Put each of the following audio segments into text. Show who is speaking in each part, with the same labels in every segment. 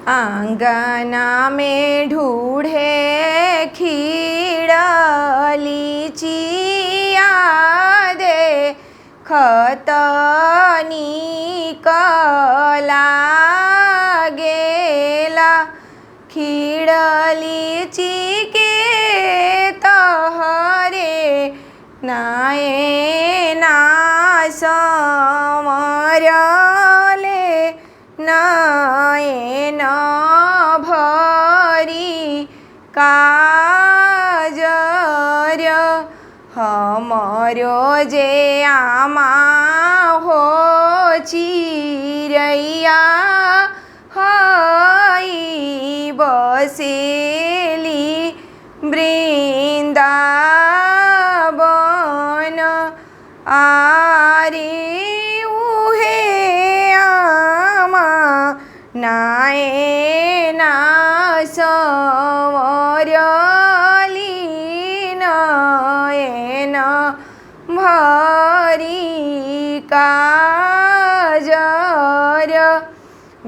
Speaker 1: आंगना में ढूढ़े खीड़ली चिया दे खतनी कला गेला खीड़ली चिके तहरे नाए ना समरले नाए न भरी काजर हमरो जे आमा हो चिरैया हई बसेली वृंदावन आरे उहे आमा नाए ना संवरली नाए न भरी काजर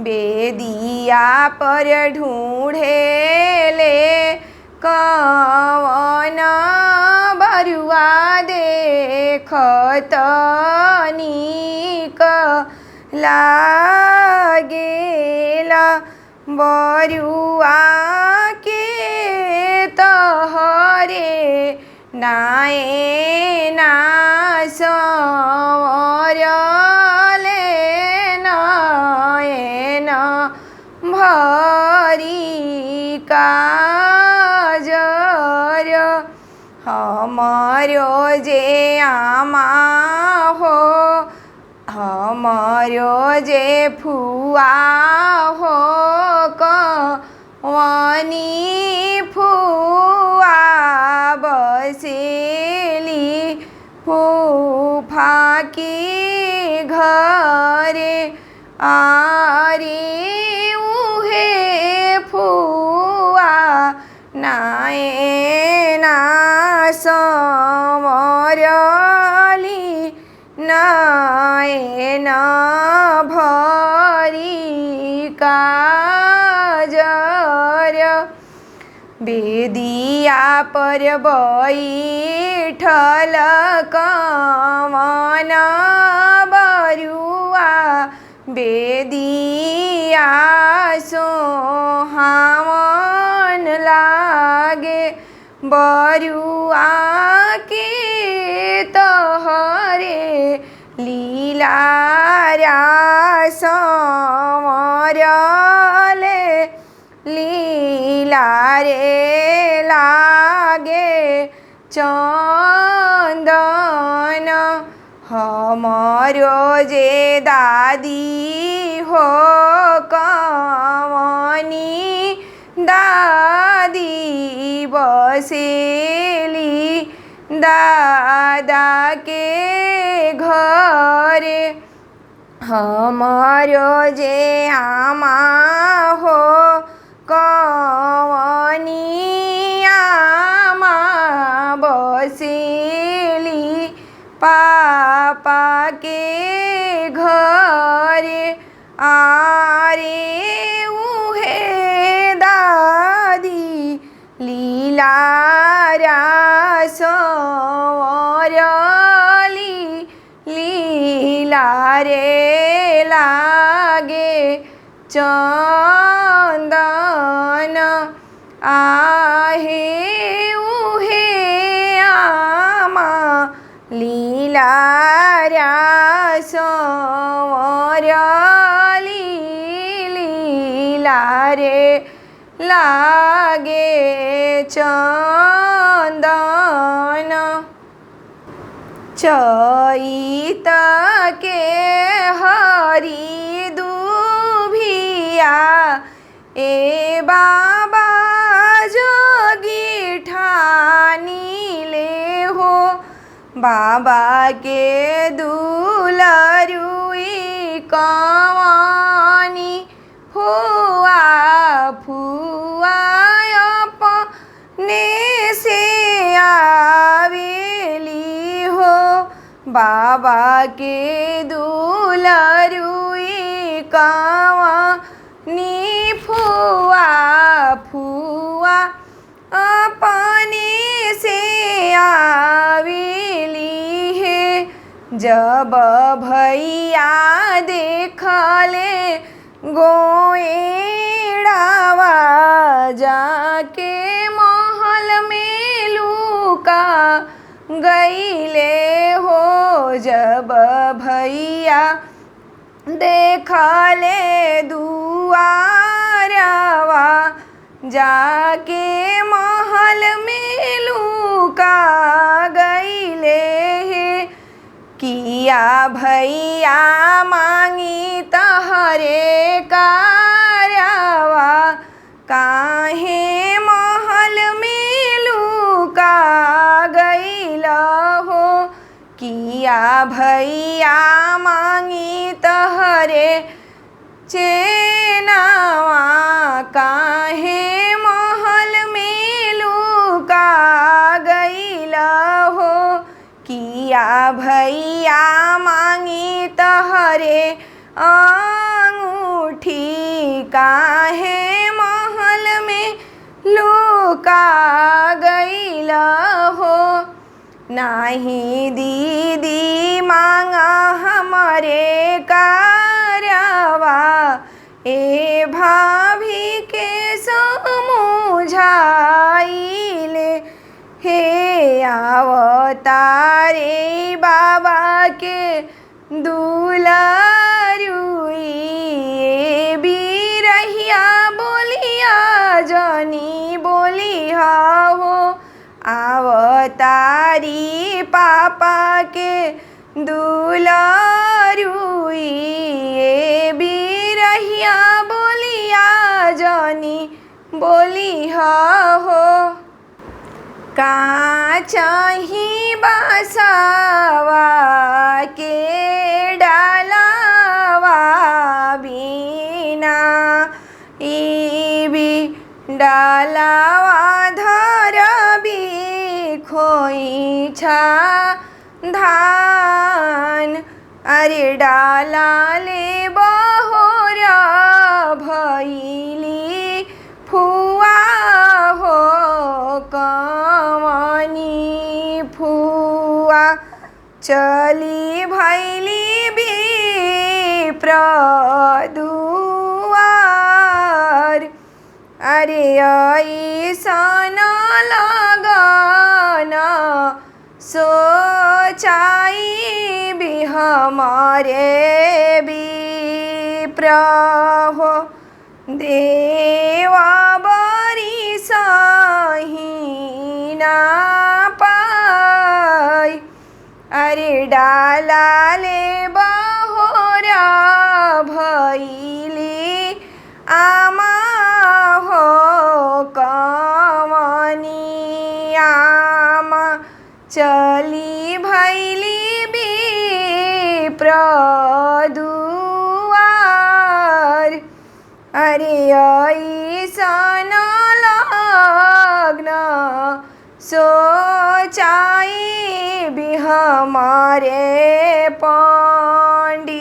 Speaker 1: बेदिया पर ढूढ़ेले कवन बरुआ देखत नीक लागेला बरुआ के तहरे नाए ना संवरले नाए न भरी काजर हमरो जे आमा हो हमरो जे फुआ हो कवनी फुआ बसेली फूफा की घरे आरे उहे फुआ नाए ना संवरली नाए न भरी काजर बेदिया पर बैठल कवन बरुआ बेदिया सोहावन लागे बरुआ के तहरे लीलारा संवरले लीला रे लागे चंदन हमरो जे दादी हो कवनी दादी बसेली दादा के घरे हमरो जे आमा हो कवनी आमा बसेली पापा के घरे आरे उहे दादी लीलारा संवरली लीला रे लागे चंदन आहे उहे आमा लीलारा संवरली लीला रे लागे चंदन चैत के हरी दुभिया ए बाबा जोगी ठानी ले हो बाबा के दुलरुई कवानी फुआ फुआ अपने से आवेली हो बाबा के दुलरुई कवानी फुआ फुआ अपने से आवेली है। जब भैया देखले गोएड़ावा जाके महल में लुका गईले हो। जब भैया देखले दुआरवा जाके महल में लुका गईले हे। किया भैया मांगी तहरे कारवा काहे महल में लुका गईला हो। किया भैया मांगी तहरे चेनावा काहे महल में लुका गईला हो। किया भैया मांगी तहरे अंगूठी काहे महल में लुका गईला हो। नाही दीदी मांगा हमारे कारवा ए भाभी के समझाइले हे। आवतारे बाबा के दुलारुई ए बिरहिया बोलिया जनी बोलिया हो। आवतारी पापा के दुलारुई ए बिरहिया बोलिया जनी बोलिया हो। का चाही बासावा के डालावा बिना ई डालावा धरबी खोइछा धान। अरे डाला ले बहोरा भैली फुआ हो कवनी फुआ चली भैली विप्रदुआर। अरे ऐसन लगन सोचाई भी हमारे विप्र हो। देवा बरी सही ना पाई। अरे डाला ले बहोरा भैली आमा हो कवनी आमा चली भैली विप्रदुआर। अरे ऐसन लगन सोचाई भी हमारे पंडित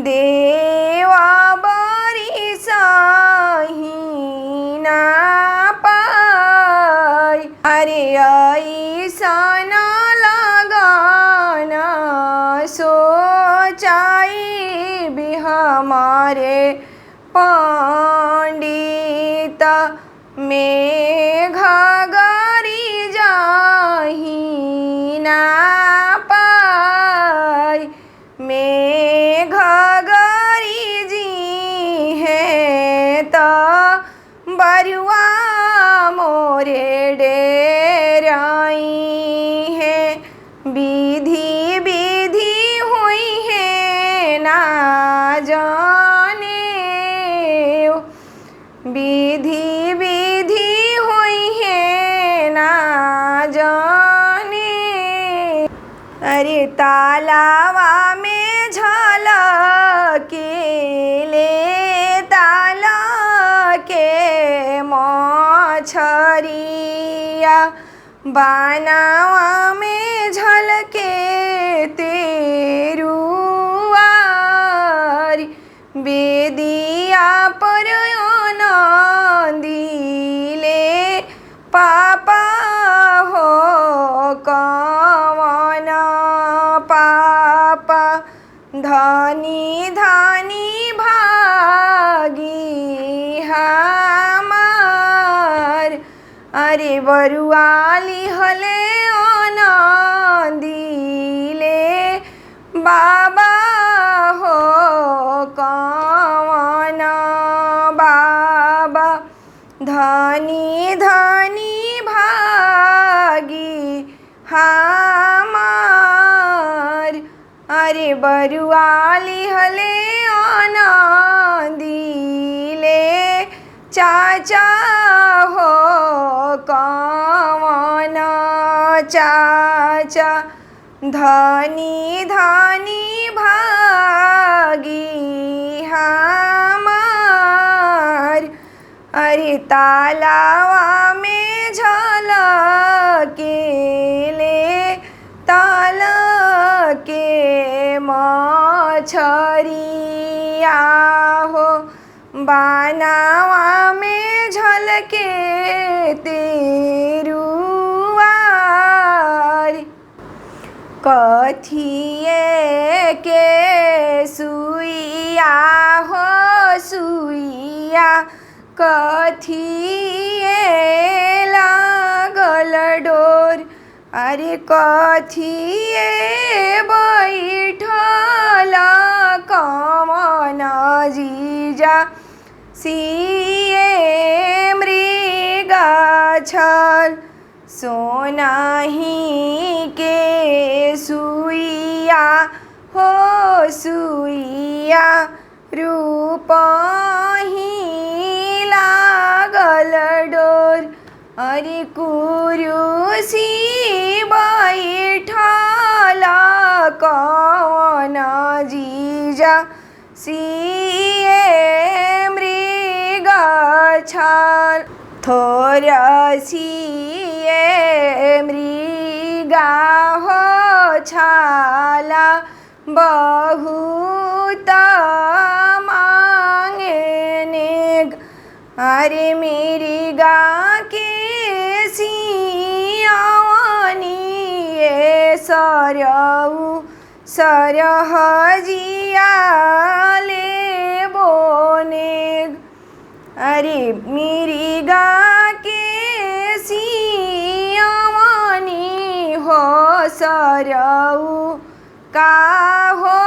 Speaker 1: देवा बरी सही ना पाई। अरे ऐसन लगन सोचाई भी हमारे पंडित मेघ गरी जाही ना पाई। मेघ गरी जी है तो बरुआ मोरे डेराई है। विधि विधि हुई है ना जाने। विधि विधि हुई है ना जाने। अरे तालावा में झलकेले ताला के मछरिया। बानावा में झलके तेरुआर। बेदिया अरे बरुआली हले आनंदीले बाबा हो कवन बाबा धनी धनी भागी हमार अरे बरुआली हले आनंदीले चाचा हो कवन चाचा धनी धनी भागी हमार अरे तालावा में झलकेले तालके मछरिया हो बानावा में झलके तेरुआर कथिए के सुइया हो सुइया कथिए लागल डोर अरे कथिए बैठल कवन जीजा सिए मृग छल सोनाही के सुइया हो सुइया रूपही लागल डोर अरे कुरुसी बैठल कवन जीजा सिए मृग छल थोरसिए मृगा हो छाला बहुत मांगे नेग अरे मृगा के सियावनी सरऊ सरहजिया ले बोनेग अरे मृगा के सियावनी हो सरऊ का हो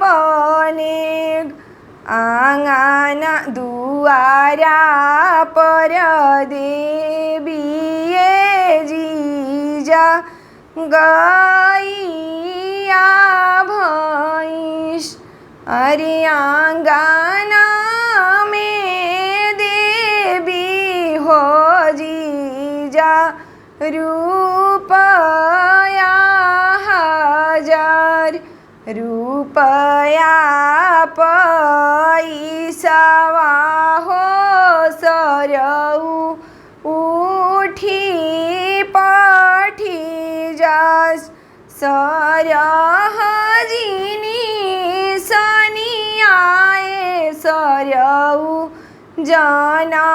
Speaker 1: देवनेग आंगना दुआरा पर देविए जीजा गैया भैंस अरे आंगना में देवी हो जीजा रुपया हजार रुपया पैसावा हो सरऊ उठी पठी जास सरहजिनी सनियाए सरऊ जना